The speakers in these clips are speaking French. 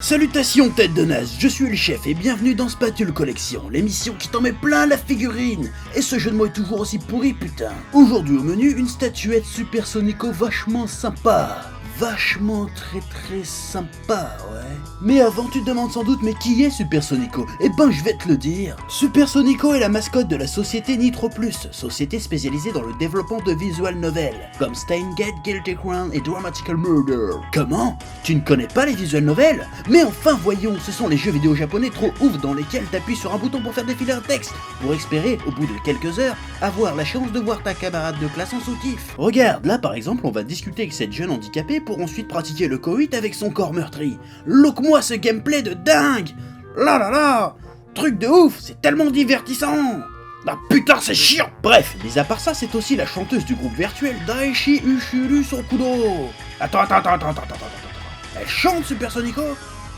Salutations tête de naze, je suis le chef et bienvenue dans Spatule Collection, l'émission qui t'en met plein la figurine. Et ce jeu de mots est toujours aussi pourri putain. Aujourd'hui au menu, une statuette Supersonico vachement sympa. Vachement très sympa, ouais. Mais avant tu te demandes sans doute mais qui est Supersonico? Eh ben je vais te le dire. Supersonico est la mascotte de la société Nitro Plus, société spécialisée dans le développement de visual novels, comme Steingate, Guilty Crown et Dramatical Murder. Comment? Tu ne connais pas les visual novels? Mais enfin voyons, ce sont les jeux vidéo japonais trop ouf dans lesquels t'appuies sur un bouton pour faire défiler un texte, pour espérer, au bout de quelques heures, avoir la chance de voir ta camarade de classe en soutif. Regarde, là par exemple on va discuter avec cette jeune handicapée pour ensuite pratiquer le coït avec son corps meurtri. Look-moi ce gameplay de dingue! Là là là! Truc de ouf, c'est tellement divertissant! Ah putain c'est chiant! Bref, mis à part ça, c'est aussi la chanteuse du groupe virtuel Daichi Ushuru Sokudo. Attends. Elle chante Supersonico?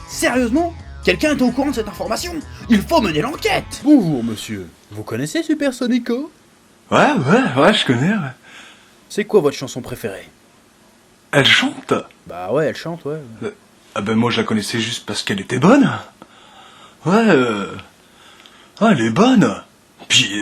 Sérieusement? Quelqu'un est au courant de cette information? Il faut mener l'enquête! Bonjour monsieur, vous connaissez Supersonico? Ouais, je connais, ouais. C'est quoi votre chanson préférée? Elle chante? Bah ouais, elle chante, ouais. Ah ben moi je la connaissais juste parce qu'elle était bonne. Ouais, elle est bonne. Puis,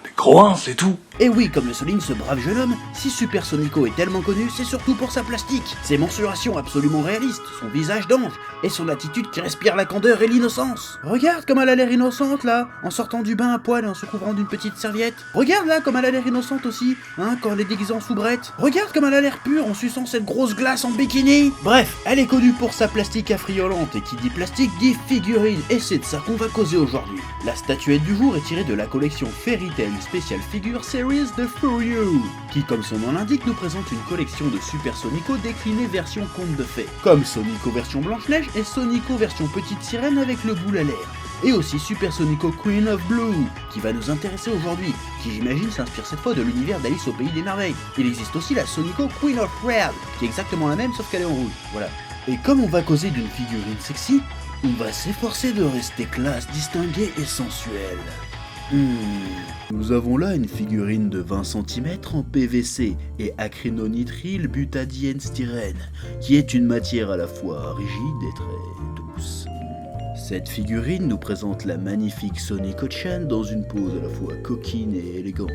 des gros ins, c'est tout. Et oui, comme le souligne ce brave jeune homme, si Supersonico est tellement connu, c'est surtout pour sa plastique, ses mensurations absolument réalistes, son visage d'ange, et son attitude qui respire la candeur et l'innocence. Regarde comme elle a l'air innocente là, en sortant du bain à poil et en se couvrant d'une petite serviette. Regarde là comme elle a l'air innocente aussi, quand elle est déguisée en soubrette. Regarde comme elle a l'air pure en suçant cette grosse glace en bikini. Bref, elle est connue pour sa plastique affriolante, et qui dit plastique dit figurine, et c'est de ça qu'on va causer aujourd'hui. La statuette du jour est tirée de la collection Fairy Tail Special Figure Series de Furyu, qui comme son nom l'indique nous présente une collection de Supersonico déclinée version conte de fées, comme Sonico version Blanche-Neige et Sonico version Petite Sirène avec le boule à l'air, et aussi Supersonico Queen of Blue, qui va nous intéresser aujourd'hui, qui j'imagine s'inspire cette fois de l'univers d'Alice au Pays des Merveilles. Il existe aussi la Sonico Queen of Red, qui est exactement la même sauf qu'elle est en rouge, voilà. Et comme on va causer d'une figurine sexy, on va s'efforcer de rester classe, distingué et sensuel. Nous avons là une figurine de 20 cm en PVC et acrylonitrile butadiène styrène, qui est une matière à la fois rigide et très douce. Cette figurine nous présente la magnifique Sonico-chan dans une pose à la fois coquine et élégante,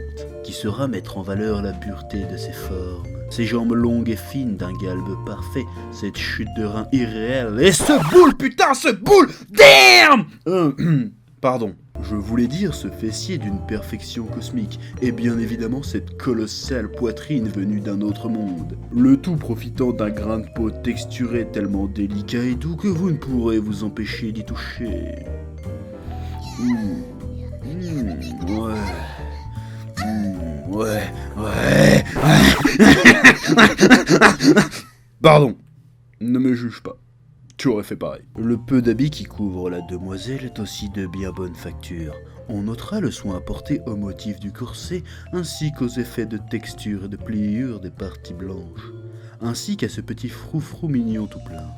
qui saura mettre en valeur la pureté de ses formes, ses jambes longues et fines d'un galbe parfait, cette chute de rein irréelle, et ce boule, putain, ce boule, damn! Pardon. Je voulais dire ce fessier d'une perfection cosmique, et bien évidemment cette colossale poitrine venue d'un autre monde. Le tout profitant d'un grain de peau texturé tellement délicat et doux que vous ne pourrez vous empêcher d'y toucher. Ouais. Pardon, ne me juge pas. Tu aurais fait pareil. Le peu d'habits qui couvre la demoiselle est aussi de bien bonne facture. On notera le soin apporté au motif du corset, ainsi qu'aux effets de texture et de pliure des parties blanches, ainsi qu'à ce petit froufrou mignon tout plein.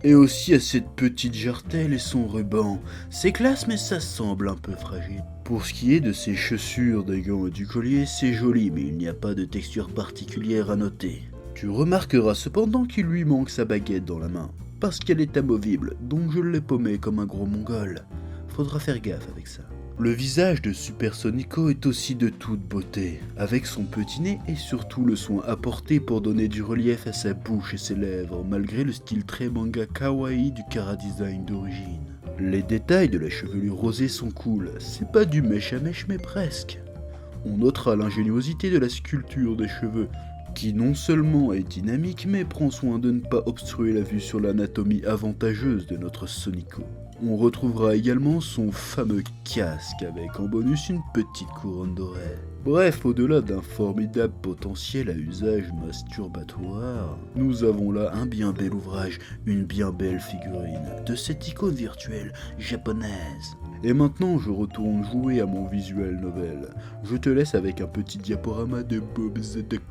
Et aussi à cette petite jartelle et son ruban. C'est classe mais ça semble un peu fragile. Pour ce qui est de ses chaussures, des gants et du collier, c'est joli mais il n'y a pas de texture particulière à noter. Tu remarqueras cependant qu'il lui manque sa baguette dans la main. Parce qu'elle est amovible, donc je l'ai paumée comme un gros mongol. Faudra faire gaffe avec ça. Le visage de Supersonico est aussi de toute beauté, avec son petit nez et surtout le soin apporté pour donner du relief à sa bouche et ses lèvres, malgré le style très manga kawaii du Kara Design d'origine. Les détails de la chevelure rosée sont cool, c'est pas du mèche à mèche mais presque. On notera l'ingéniosité de la sculpture des cheveux, qui non seulement est dynamique, mais prend soin de ne pas obstruer la vue sur l'anatomie avantageuse de notre Sonico. On retrouvera également son fameux casque avec en bonus une petite couronne dorée. Bref, au-delà d'un formidable potentiel à usage masturbatoire, nous avons là un bien bel ouvrage, une bien belle figurine de cette icône virtuelle japonaise. Et maintenant, je retourne jouer à mon visual novel. Je te laisse avec un petit diaporama de Bob the Duck.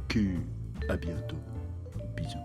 À bientôt. Bisous.